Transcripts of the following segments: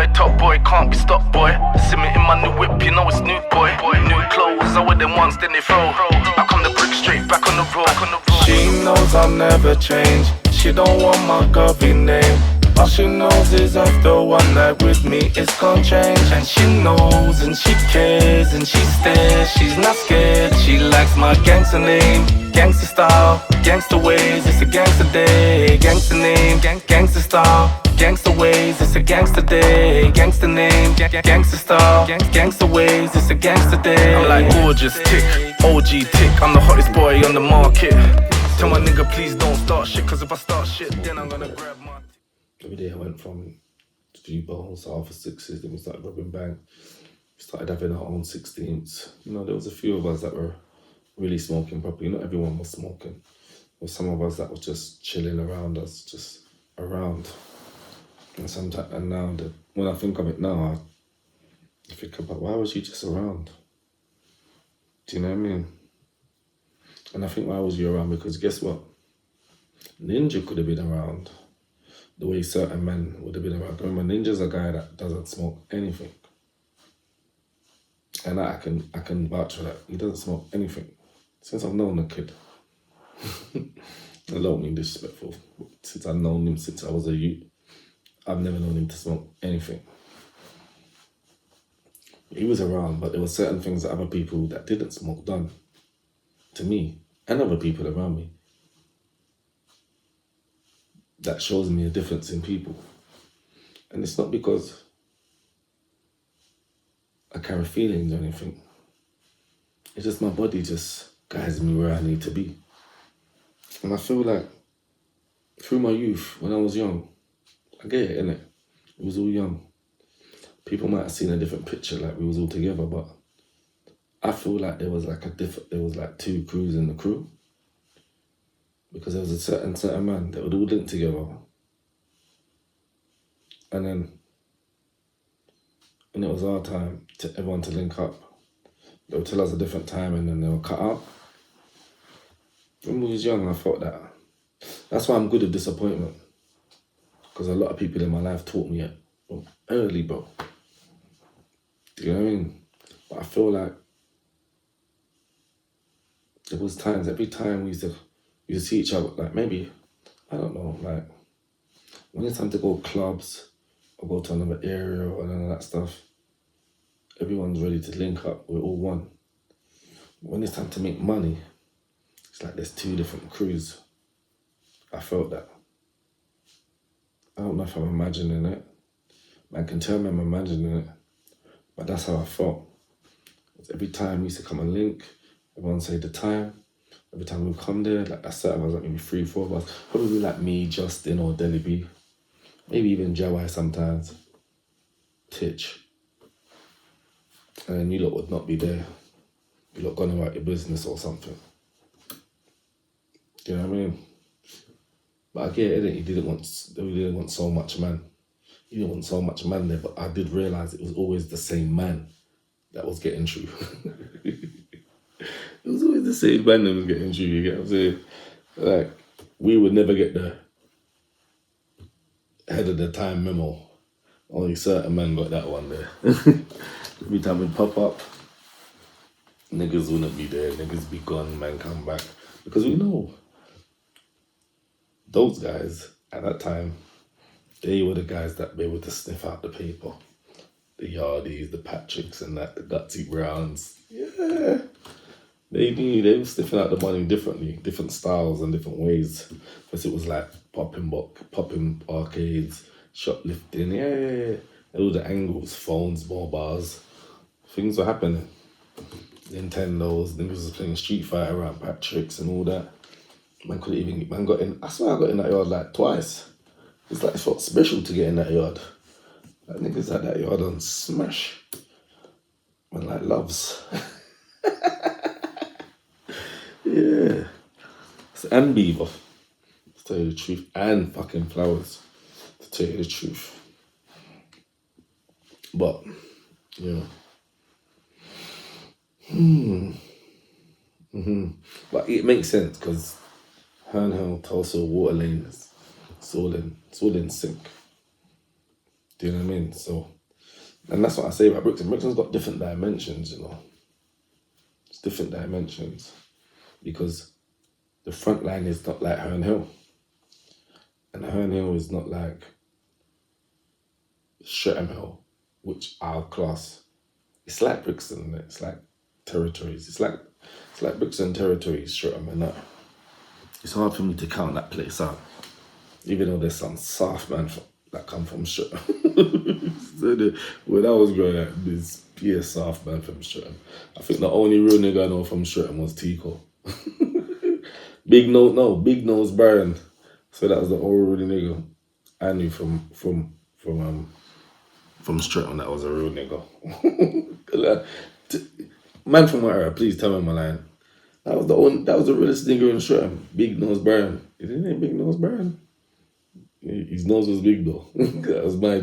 top boy, can't be stopped, boy. See me in my new whip, you know it's new, boy. New clothes, I wear them once, then they throw. I come the brick straight back on the road. She knows I'll never change. She don't want my curvy name. All she knows is after one night with me, it's gon' change. And she knows, and she cares, and she stares. She's not scared, she likes my gangster name. Gangster style, gangster ways, it's a gangster day. Gangster name, gangster style, gangster ways, it's a gangster day. Gangster name, gangster style, gangster ways, it's a gangster day. I'm like gorgeous tick, OG tick, I'm the hottest boy on the market. Tell my nigga please don't start shit, cause if I start shit then I'm gonna grab my... Every day I went from 3 bowls to half a sixes, then we started robbing bank. We started having our own 16s. You know, there was a few of us that were really smoking properly. Not everyone was smoking. There were some of us that were just chilling around us, just around. And sometimes, and now, when I think of it now, I think about, why was you just around? Do you know what I mean? And I think why was you around? Because guess what? Ninja could have been around the way certain men would have been around. Remember, Ninja's a guy that doesn't smoke anything. And I can vouch for that. He doesn't smoke anything. Since I've known the kid. I don't mean disrespectful. Since I've known him since I was a youth, I've never known him to smoke anything. He was around, but there were certain things that other people that didn't smoke done to me and other people around me. That shows me a difference in people. And it's not because I carry feelings or anything. It's just my body just guides me where I need to be. And I feel like through my youth, when I was young, I get it, innit? We was all young. People might have seen a different picture, like we was all together, but I feel like there was like two crews in the crew. Because there was a certain man that would all link together. And then when it was our time to everyone to link up, they would tell us a different time and then they would cut out. When we was young, I thought that. That's why I'm good at disappointment. Because a lot of people in my life taught me it early, bro. Do you know what I mean? But I feel like there was times, every time we used to see each other, like maybe, I don't know, like when it's time to go clubs or go to another area or none of that stuff, everyone's ready to link up, we're all one. When it's time to make money, it's like there's two different crews. I felt that. I don't know if I'm imagining it. Man can tell me I'm imagining it, but that's how I felt. Every time we used to come and link, everyone say the time. Every time we come there, like I said, I was like maybe 3, 4 of us. Probably like me, Justin, or Deli B. Maybe even Jawai sometimes. Titch. And then you lot would not be there. You lot gone about your business or something. Do you know what I mean? But I get it, he didn't want so much man. He didn't want so much man there, but I did realise it was always the same man that was getting through. It was always the same man that was getting through, you get what I'm saying? Like, we would never get the head of the time memo. Only certain men got that one there. Every time we pop up, niggas wouldn't be there, niggas be gone, man come back. Because we know those guys at that time, they were the guys that were able to sniff out the paper. The Yardies, the Patricks and that, the Gutsy Browns. Yeah. They knew they were sniffing out the money differently, different styles and different ways. Because it was like popping arcades, shoplifting, yeah. All the angles, phones, mobiles. Things were happening. Nintendos, niggas was playing Street Fighter around Patrick's and all that. Man got in, I swear I got in that yard like twice. It's like it felt special to get in that yard. Like niggas had that yard on smash. Man like loves. Yeah. And Beaver, to tell you the truth. And fucking Flowers, to tell you the truth. But, yeah. But it makes sense because Herne Hill, Tulsa, Water Lane, it's all in sync. Do you know what I mean? So, and that's what I say about Brixton. Brixton's got different dimensions, you know. It's different dimensions because the front line is not like Herne Hill, and Herne Hill is not like Streatham Hill, which are class. It's like Brixton, it's like territories. It's like Brixton territories, Streatham, and that. It's hard for me to count that place out, even though there's some soft man that come from Streatham. So when I was growing up, there's pure soft man from Streatham. I think the only real nigga I know from Streatham was Tico. Big nose Baron. So that was the only real nigga I knew from Streatham that was a real nigga. Man from my era, please tell me my line. That was the realest nigga in Streatham. Big nose Baron. Is his name Big Nose Baron? His nose was big though. that was my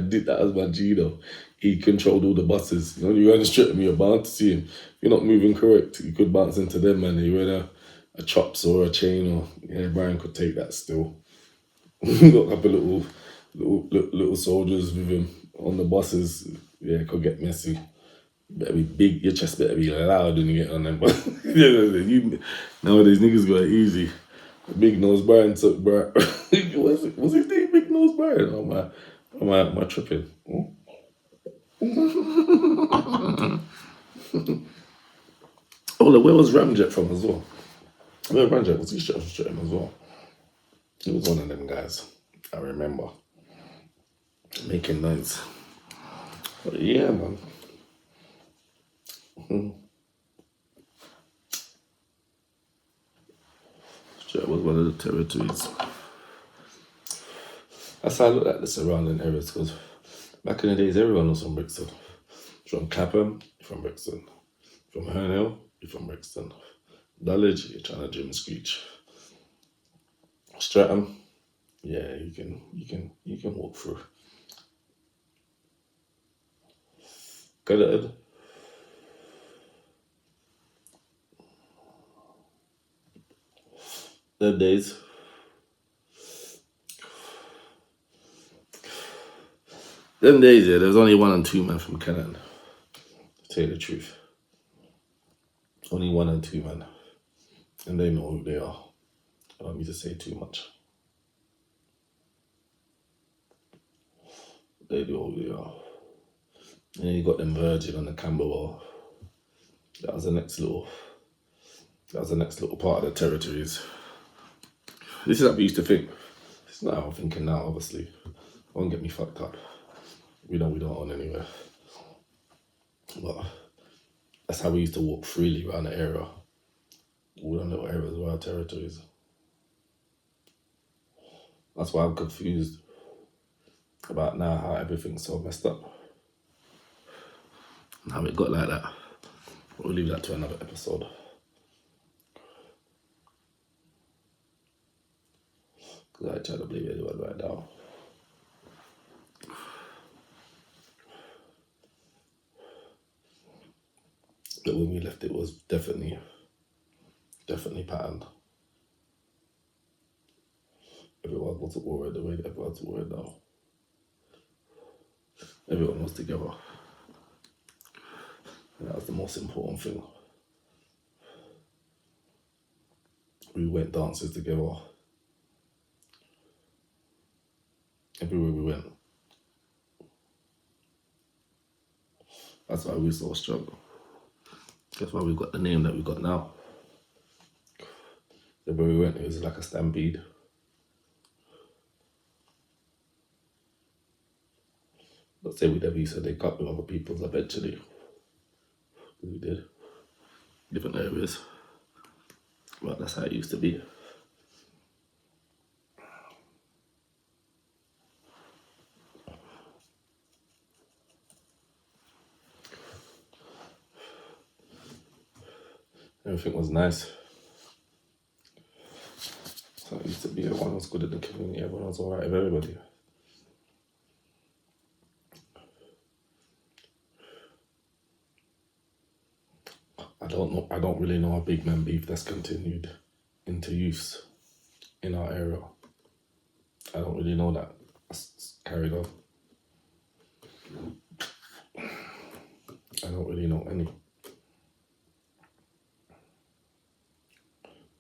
G though. He controlled all the buses. You know, you go on the Streatham, you're bound to see him. If you're not moving correct, you could bounce into them, man. You wear a chops or a chain, or yeah, Brian could take that still. Got a couple little soldiers with him on the buses. Yeah, it could get messy. Better be big. Your chest better be loud when you get on them. But nowadays niggas got it easy. Big Nose Brian took Brian. was his name Big Nose Brian? Oh my tripping. Oh, look, where was Ramjet from as well? Where Ramjet was he from Streatham as well? He was one of them guys. I remember making noise. But yeah, man. Streatham was one of the territories. That's how I look at the surrounding areas, because back in the days, everyone was from Brixton. From Clapham, you're from Brixton. From Herne Hill, you're from Brixton. Dulwich, you're trying to Jim Screech. Streatham, yeah, you can walk through. Good. Them days. Yeah, there was only 1 and 2 men from Kennan. To tell you the truth. Only 1 and 2 men. And they know who they are. I don't need to say too much. They know who they are. And then you got them Virgin on the Camberwell. That was the next little part of the territories. This is how we used to think. It's not how I'm thinking now, obviously. Don't get me fucked up. We don't own anywhere. But that's how we used to walk freely around the area. All the little areas of our territories. That's why I'm confused about now how everything's so messed up. And how it got like that. We'll leave that to another episode. Because I try to believe anyone right now. But when we left, it was definitely patterned. Everyone wasn't worried the way that everyone's worried now. Everyone was together. And that was the most important thing. We went dances together. Everywhere we went. That's why we so strong. That's why we got the name that we got now. Everywhere we went, it was like a stampede. Let's say we never used to take up with other people's eventually. We did. Different areas. But that's how it used to be. Everything was nice. So it used to be everyone was good in the community, everyone was alright with everybody. I don't really know a big man beef that's continued into use in our area. I don't really know that. That's carried on. I don't really know any.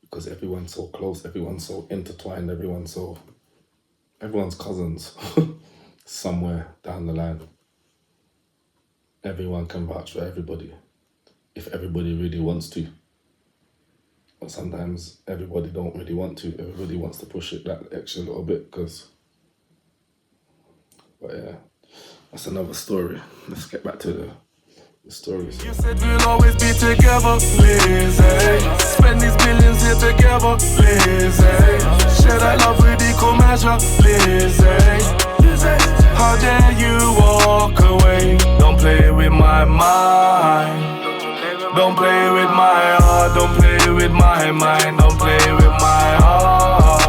Because everyone's so close, everyone's so intertwined, everyone's cousins somewhere down the line. Everyone can vouch for everybody if everybody really wants to. But sometimes everybody don't really want to. Everybody wants to push it that extra little bit but yeah, that's another story. Let's get back to the stories. You said we'll always be together, Lizzie. Spend these billions here together, Lizzie. Share that love with equal measure, Lizzie. How dare you walk away? Don't play with my mind. Don't play with my heart. Don't play with my mind. Don't play with my heart.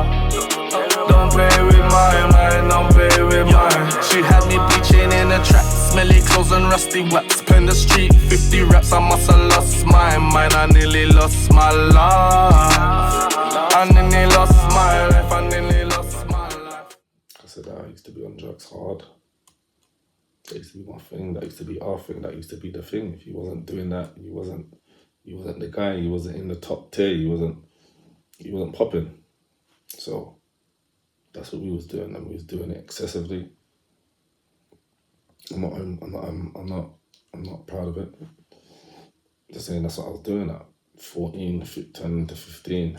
Don't play with my mind. Don't play with mine. She had me bleaching in the trap. Smelly clothes and rusty wax. Pen the street, 50 raps. I must have lost my mind. I nearly lost my life. I nearly lost my life. I nearly lost my life. I said I used to be on drugs hard. That used to be my thing. That used to be our thing. That used to be the thing. If you wasn't doing that, you wasn't the guy. You wasn't in the top tier. You wasn't popping. So that's what we was doing, and we was doing it excessively. I'm not proud of it. Just saying that's what I was doing at 14, turning to 15.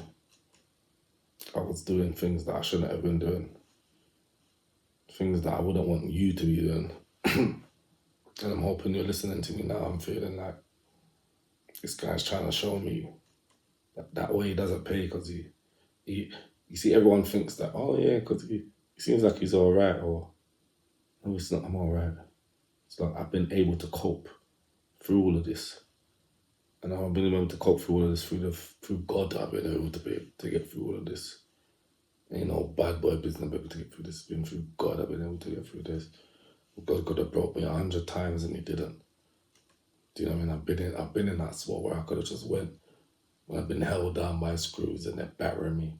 I was doing things that I shouldn't have been doing. Things that I wouldn't want you to be doing. And I'm hoping you're listening to me now. I'm feeling like this guy's trying to show me that way doesn't pay, because he you see, everyone thinks that, oh yeah, because he seems like he's all right, or no, it's not, I'm all right. It's like I've been able to cope through all of this. And I've been able to cope through all of this through God. I've been able to get through all of this. Ain't no bad boy business. I've been able to get through this. It's been through God. I've been able to get through this. God could have brought me 100 times and he didn't. Do you know what I mean? I've been in that spot where I could have just went when I've been held down by screws and they're battering me.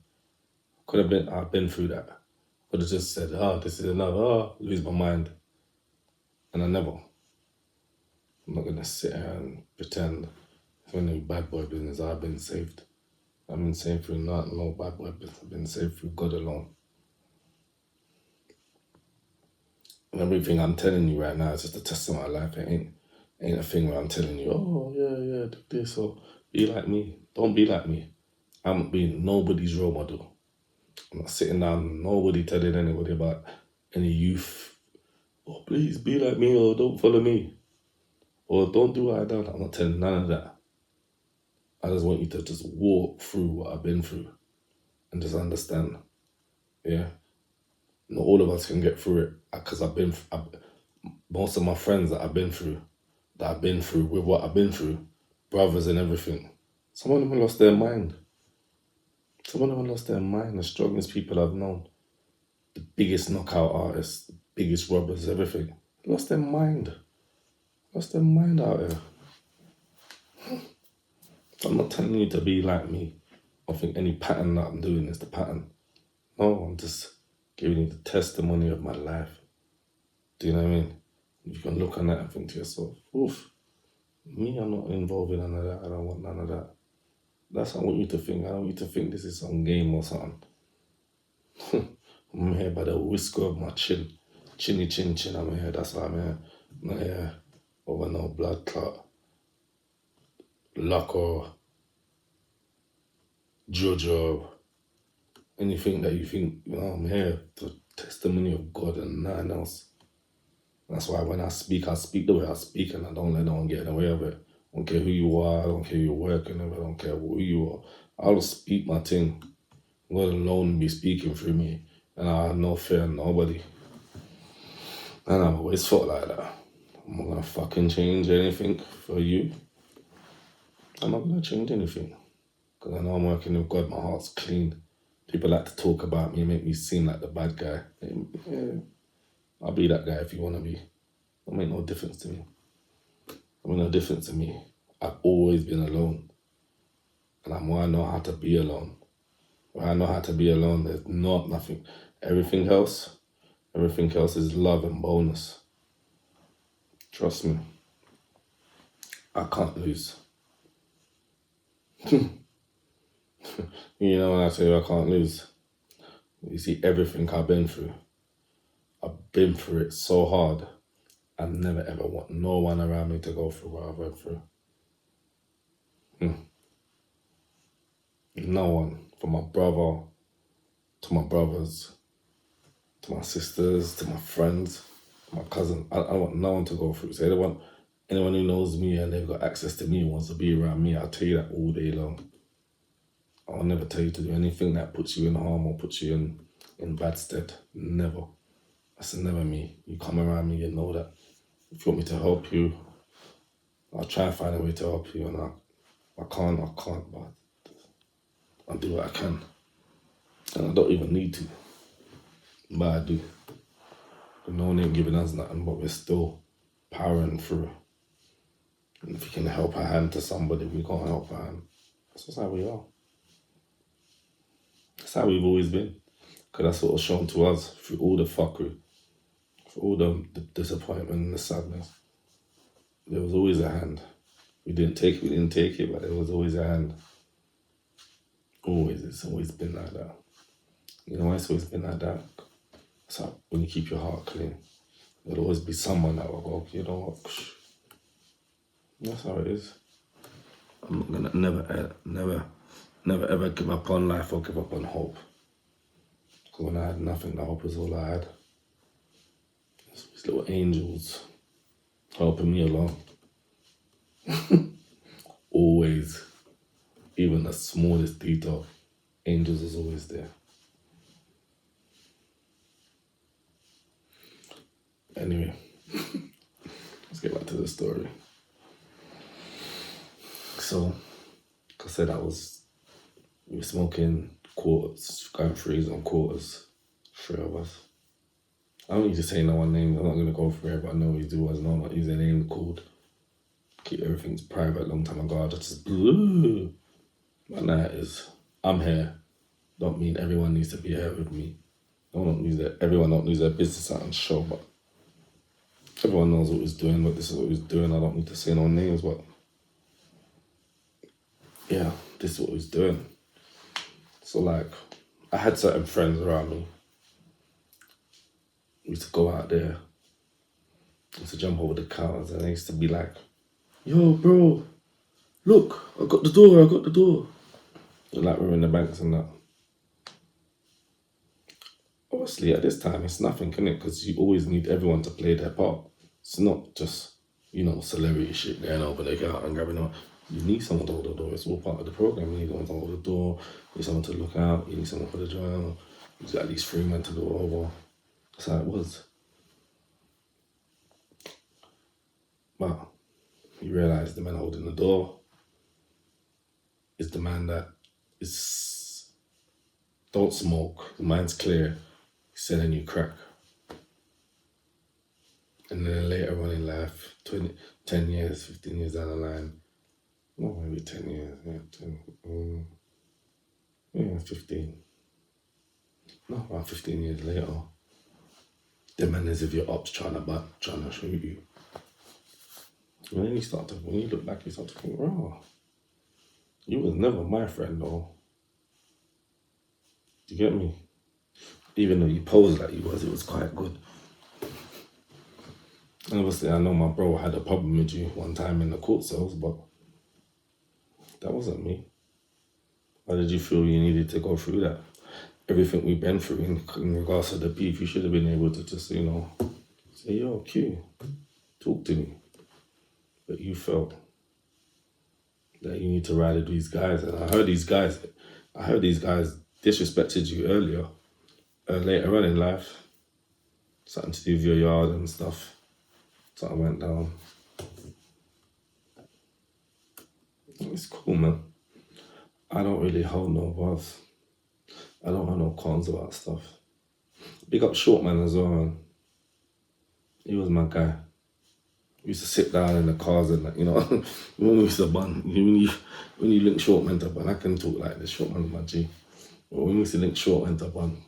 I've been through that. Could have just said, this is enough, lose my mind. And I never. I'm not gonna sit here and pretend it's any bad boy business. I've been saved. I've been saved through no bad boy business. I've been saved through God alone. And everything I'm telling you right now is just a test of my life. It ain't a thing where I'm telling you, oh yeah, do this, or be like me. Don't be like me. I'm being nobody's role model. I'm not sitting down, nobody telling anybody about any youth. Oh, please be like me, or don't follow me, or don't do what I done. I'm not telling none of that. I just want you to just walk through what I've been through and just understand. Yeah. Not all of us can get through it, because most of my friends that I've been through with what I've been through, brothers and everything, some of them have lost their mind. The strongest people I've known, the biggest knockout artists, the biggest robbers, everything, lost their mind. Lost their mind out here. I'm not telling you to be like me. I think any pattern that I'm doing is the pattern. No, I'm just giving you the testimony of my life. Do you know what I mean? You can look on that and think to yourself, oof, me, I'm not involved in none of that. I don't want none of that. That's what I want you to think. I don't want you to think this is some game or something. I'm here by the whisker of my chin. Chinny chin chin, I'm here. That's why I'm here. I'm not here over no blood clot, luck, or jojo. Anything that you think, I'm here for testimony of God and nothing else. That's why when I speak the way I speak, and I don't let no one get in the way of it. I don't care who you are, I don't care who you're working with, I don't care who you are. I'll just speak my thing. God alone be speaking through me, and I have no fear of nobody. And I've always felt like that. I'm not gonna fucking change anything for you. I'm not gonna change anything, because I know I'm working with God, my heart's clean. People like to talk about me, make me seem like the bad guy. Yeah, I'll be that guy if you want to be. Don't make no difference to me. Don't make no difference to me. I've always been alone. And I know how to be alone. When I know how to be alone, there's nothing. Everything else is love and bonus. Trust me, I can't lose. You know when I tell you I can't lose, you see everything I've been through. I've been through it so hard. I never ever want no one around me to go through what I went through. No one. From my brother, to my brothers, to my sisters, to my friends, my cousin. I want no one to go through. So anyone who knows me and they've got access to me and wants to be around me, I'll tell you that all day long. I'll never tell you to do anything that puts you in harm or puts you in bad stead. Never. That's never me. You come around me, you know that. If you want me to help you, I'll try and find a way to help you. And I can't, but I'll do what I can. And I don't even need to. But I do. No one ain't giving us nothing, but we're still powering through. And if you can help a hand to somebody, we can't help a hand. That's just how we are. That's how we've always been. Because that's what was shown to us through all the fuckery, through all the disappointment and the sadness. There was always a hand. We didn't take it, but there was always a hand. Always. It's always been like that. You know why it's always been like that? So when you keep your heart clean, there'll always be someone that will go, you know what? That's how it is. I'm not gonna never ever give up on life or give up on hope. Because when I had nothing, the hope was all I had. These little angels helping me along. Always. Even the smallest detail, angels is always there. Anyway, let's get back to the story. So, like I said, we were smoking quarters, going threes on quarters, 3 of us. I don't need to say no one name, I'm not going to go through it, but I know he was, no, I'm not using a name called. Keep everything's private, long time ago, I just blew. My night is, I'm here, don't mean everyone needs to be here with me. Everyone don't lose their business out on show, but everyone knows what he's doing, but this is what he's doing. I don't need to say no names, but yeah, this is what he's doing. So like, I had certain friends around me. We used to go out there. I used to jump over the counters and they used to be like, yo, bro, look, I got the door. They're like, we're in the banks and that. Obviously, at this time, it's nothing, can it? Because you always need everyone to play their part. It's not just, celebrity shit going over there, get out and grabbing out. You need someone to hold the door. It's all part of the program. You need someone to hold the door. You need someone to look out. You need someone for the journal. You got at least 3 men to do it over. That's how it was. But you realise the man holding the door is the man that don't smoke. The mind's clear. He's selling you crack. And then later on in life, 10 years, 15 years down the line, no, maybe 10 years, 15. No, around 15 years later, the man is if your ops trying to shoot you. And then when you look back, you start to think, oh, you was never my friend though. Do you get me? Even though you posed like you was, it was quite good. And obviously, I know my bro had a problem with you one time in the court cells, but that wasn't me. Why did you feel you needed to go through that? Everything we've been through in regards to the beef, you should have been able to just, say, yo, Q, talk to me. But you felt that you need to ride with these guys. And I heard these guys disrespected you earlier, later on in life. Something to do with your yard and stuff. Something went down. It's cool, man. I don't really hold no bars. I don't have no cons about stuff. Big up Short Man as well, man. He was my guy. We used to sit down in the cars and when we used to bun, when you link Short Man to bun, I can talk like this, Short Man's my G. But when we used to link Short Man to bun,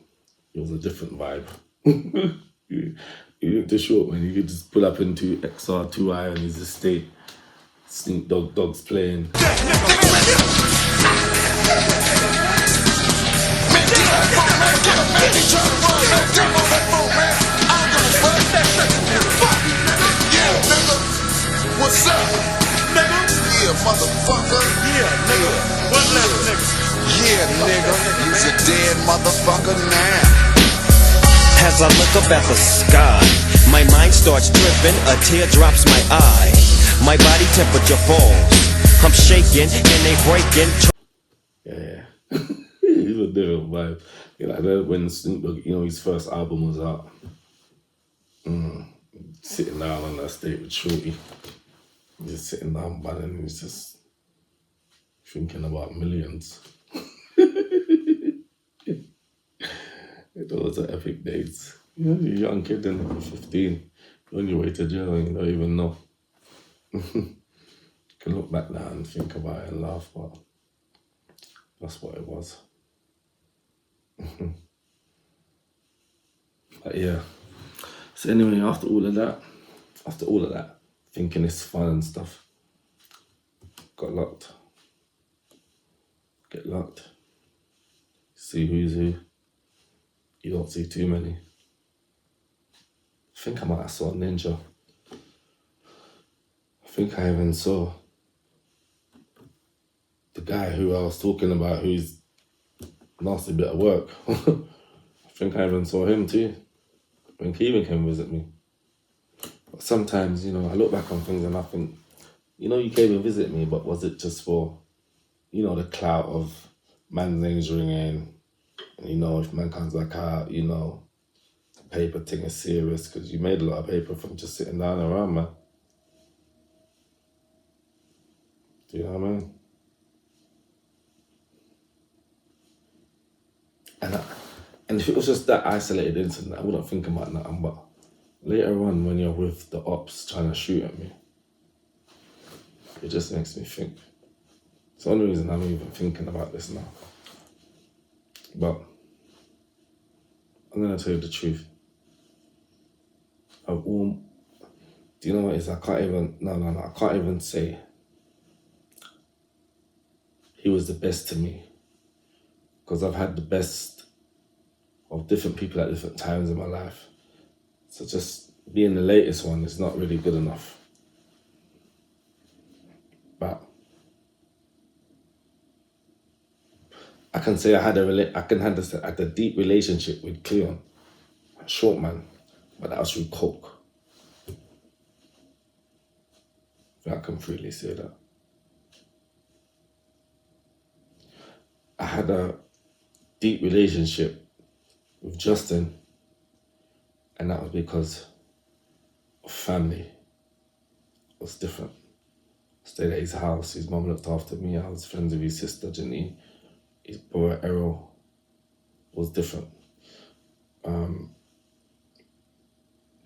it was a different vibe. You look too short, man. You could just pull up into XR2I on his estate. Snoop Dogg's playing. What's up, nigga? Yeah, motherfucker. Yeah, nigga. One less nigga. Yeah, nigga. You's a dead motherfucker now. As I look up at the sky, my mind starts tripping, a tear drops my eye. My body temperature falls, I'm shaking and they breaking. Yeah. He's a different vibe. You know, like when Snoop Dogg, you know, his first album was out. Sitting down on that stage with Shorty. Just sitting down, but then he's just thinking about millions. Those are epic days. You know, you're a young kid and you're 15. You're on your way to jail and you don't even know. You can look back now and think about it and laugh, but that's what it was. But yeah. So anyway, after all of that, thinking it's fun and stuff, got locked. Get locked. See who's who. You don't see too many. I think I might have saw Ninja. I think I even saw the guy who I was talking about who's nasty bit of work. I think I even saw him too. I think he even came visit me. But sometimes, you know, I look back on things and I think, you know, you came and visit me, but was it just for, you know, the clout of man's names ringing? And, you know, if man comes back out, you know, the paper thing is serious because you made a lot of paper from just sitting down around, man. Do you know what I mean? And if it was just that isolated incident, I wouldn't think about nothing. But later on, when you're with the ops trying to shoot at me, it just makes me think. It's the only reason I'm even thinking about this now. But I'm gonna tell you the truth. Of all, do you know what it is? I can't even say he was the best to me. Because I've had the best of different people at different times in my life. So just being the latest one is not really good enough. But I can say I had a deep relationship with Cleon, a short man, but that was through coke. I can freely say that. I had a deep relationship with Justin, and that was because of family. It was different. Stayed at his house, his mum looked after me, I was friends with his sister Jenny, his brother Errol. Was different.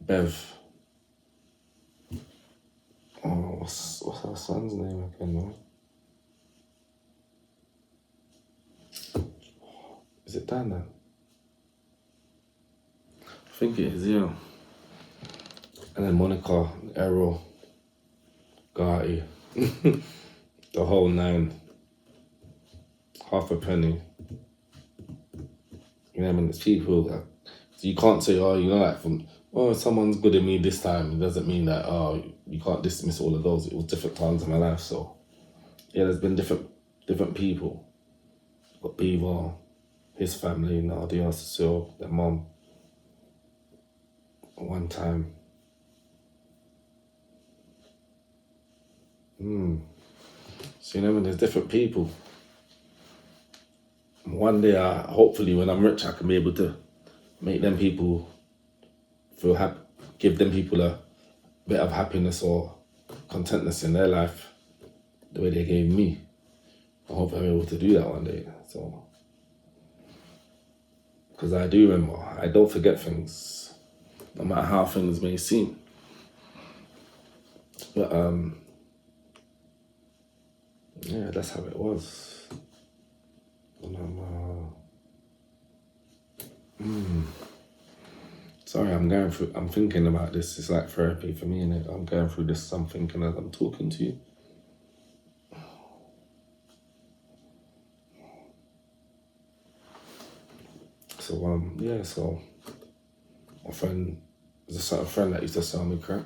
Bev. Oh, what's her son's name again, man? Is it Dan then? I think it is, yeah. And then Monica, Errol, Garty, the whole nine. Half a penny. You know what I mean? It's people that, so you can't say, oh, you know, like someone's good at me this time. It doesn't mean that, oh, you can't dismiss all of those. It was different times in my life, so yeah, there's been different people. Got Beaver, his family, Nadia, Cecile, their mom. One time. So you know, there's different people. One day, hopefully, when I'm rich, I can be able to make them people feel happy, give them people a bit of happiness or contentness in their life, the way they gave me. I hope I'm able to do that one day. So, because I do remember, I don't forget things, no matter how things may seem. But yeah, that's how it was. And Sorry, I'm thinking about this. It's like therapy for me, innit? I'm going through this, I'm thinking as I'm talking to you. So, yeah, so my friend, there's a certain friend that used to sell me crack,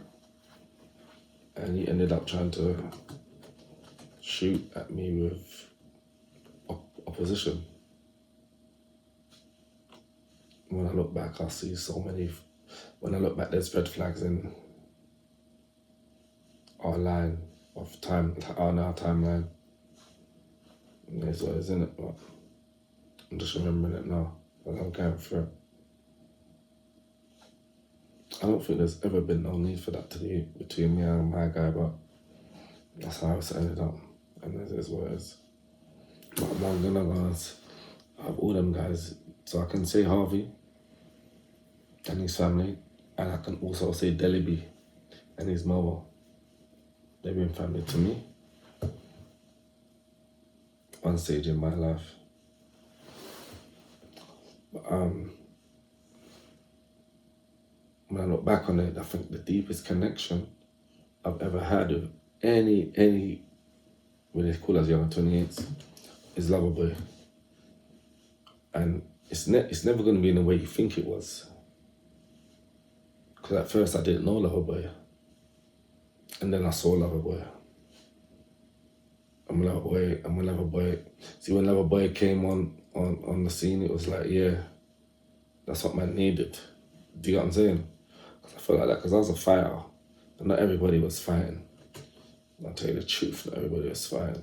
and he ended up trying to shoot at me with opposition. When I look back, I see so many. When I look back, there's red flags in our line of time, on our timeline. It's what is in it, but I'm just remembering it now as I'm going through it. I don't think there's ever been no need for that to be between me and my guy, but that's how it's ended up, and it is what it is. But I'm gonna go have all them guys, so I can say Harvey and his family, and I can also say Deliby and his mother. They've been family to me. One stage in my life. But when I look back on it, I think the deepest connection I've ever had with any when they call us young 28s is Loverboy. And it's never going to be in the way you think it was. Because at first I didn't know Loverboy. And then I saw Loverboy. And when Loverboy, see when Loverboy came on the scene, it was like, yeah, that's what man needed. Do you get what I'm saying? Because I felt like that, because I was a fighter, and not everybody was fighting. I'll tell you the truth, not everybody was fighting.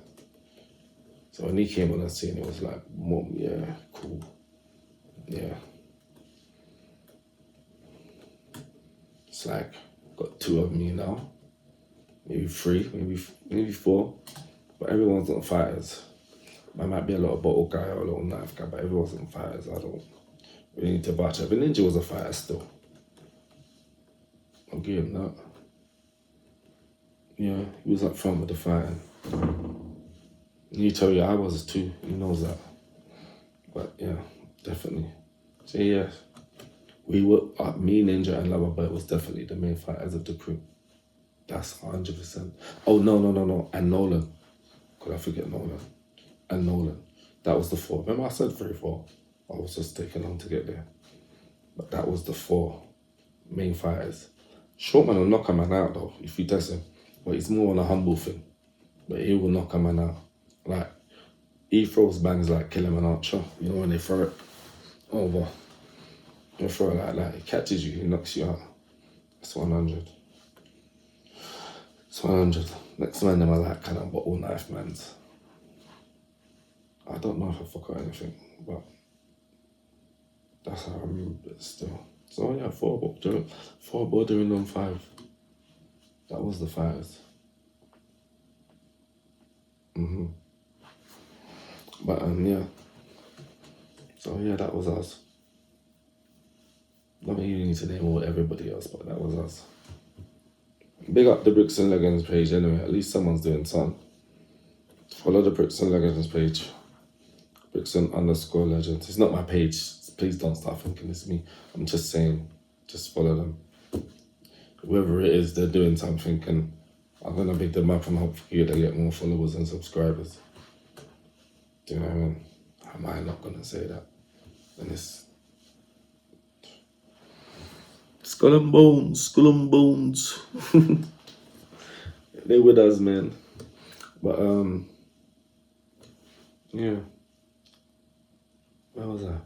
So when he came on the scene, it was like, Mom, yeah, cool, yeah. It's like, got two of me now, maybe three, maybe four, but everyone's not fighters. I might be a little bottle guy or a little knife guy, but everyone's not fighters. I don't really need to vouch. But Ninja was a fighter still. I'll give him that. Yeah, he was up front with the fighting. And you tell you I was too, he knows that. But yeah, definitely. So yeah, we were, me, Ninja and Loverboy was definitely the main fighters of the crew. That's 100%. Oh, no. And Nolan. Could I forget Nolan? And Nolan. That was the four. Remember I said 3-4? I was just taking long to get there. But that was the four main fighters. Shortman will knock a man out though, if you test him. But it's more on a humble thing. But he will knock a man out. Like, he throws bangs like Kill Him an Archer. You know when they throw it over. They throw it like he catches you, he knocks you out. It's 100. It's 100. Next man, them are like kind of bottle knife mans. I don't know if I forgot anything, but that's how I remember it still. So yeah, four bordering on 5. That was the fighters. But yeah. So yeah, that was us. I mean, you need to name all everybody else, but that was us. Big up the Bricks and Legends page anyway. At least someone's doing something. Follow the Bricks and Legends page. Brixton_legends. It's not my page. Please don't start thinking it's me. I'm just saying, just follow them. Whoever it is, they're doing something, and I'm gonna big them up and hopefully they get more followers and subscribers. Do you know what I mean? Am I not gonna say that? And it's Skull and Bones. They with us, man. But yeah. Where was I?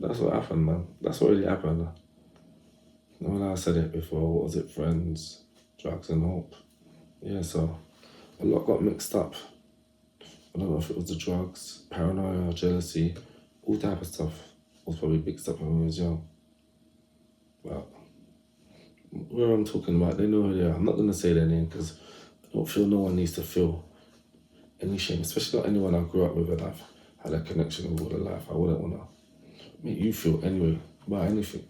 That's what happened, man. That's what really happened. When I said it before, what was it? Friends, drugs and hope. Yeah, so a lot got mixed up. I don't know if it was the drugs, paranoia, jealousy, all type of stuff was probably mixed up when we was young. But where I'm talking about, they know who they are. I'm not going to say their name because I don't feel no one needs to feel any shame, especially not anyone I grew up with and I've had a connection with all their life. I wouldn't want to make you feel anyway about anything.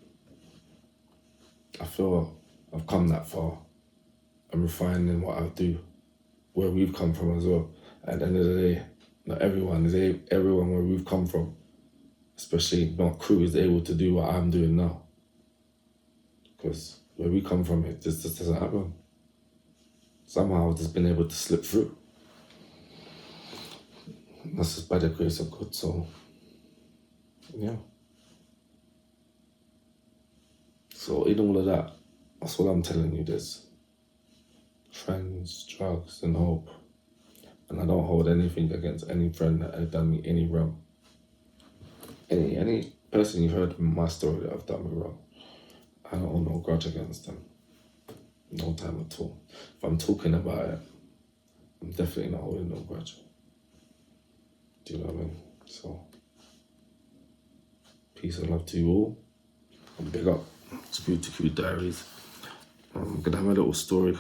I feel I've come that far. I'm refining what I do, where we've come from as well. At the end of the day, not everyone is everyone where we've come from especially my crew is able to do what I'm doing now. Because where we come from, it just doesn't happen. Somehow I've just been able to slip through. That's just by the grace of God, so yeah. So in all of that, that's what I'm telling you, there's friends, drugs, and hope. And I don't hold anything against any friend that had done me any wrong. Any person you've heard from my story that have done me wrong, I don't hold no grudge against them. No time at all. If I'm talking about it, I'm definitely not holding no grudge. Do you know what I mean? So, peace and love to you all. And big up to Q.B.E Diaries. I'm gonna have a little story.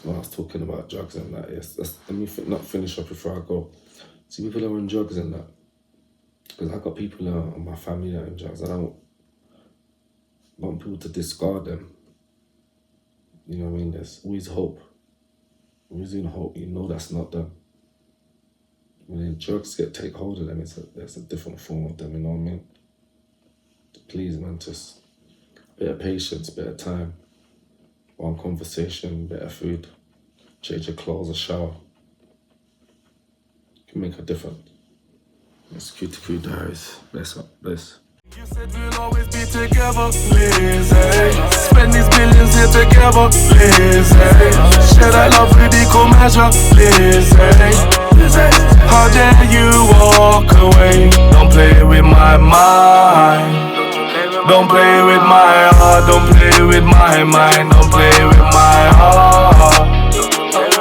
When I was talking about drugs and that, yes, let me not finish up before I go. See, people are on drugs and that. Because I got people in my family that are on drugs. I don't want people to discard them. You know what I mean? There's always hope. Always in hope. You know that's not them. When drugs take hold of them, there's a different form of them, you know what I mean? Please, man, just a bit of patience, bit of time. One conversation, bit of food, change your clothes, a shower. Can make a difference. It's Q.B.E Diaries. Bless up, bless. You said we'll always be together, Lizzie. Spend these millions here together, Lizzie. Share that love with equal measure, Lizzie. How dare you walk away? Don't play with my mind. Don't play with my heart. Don't play with my mind. Don't play with my heart.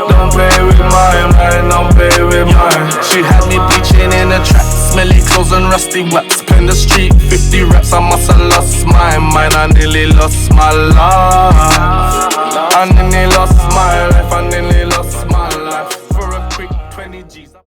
Don't play with my mind. Don't play with mine. She had me bleaching in a trap. Smelly clothes and rusty wax. Playing the street, 50 raps. I must have lost my mind. I nearly lost my life. I nearly lost my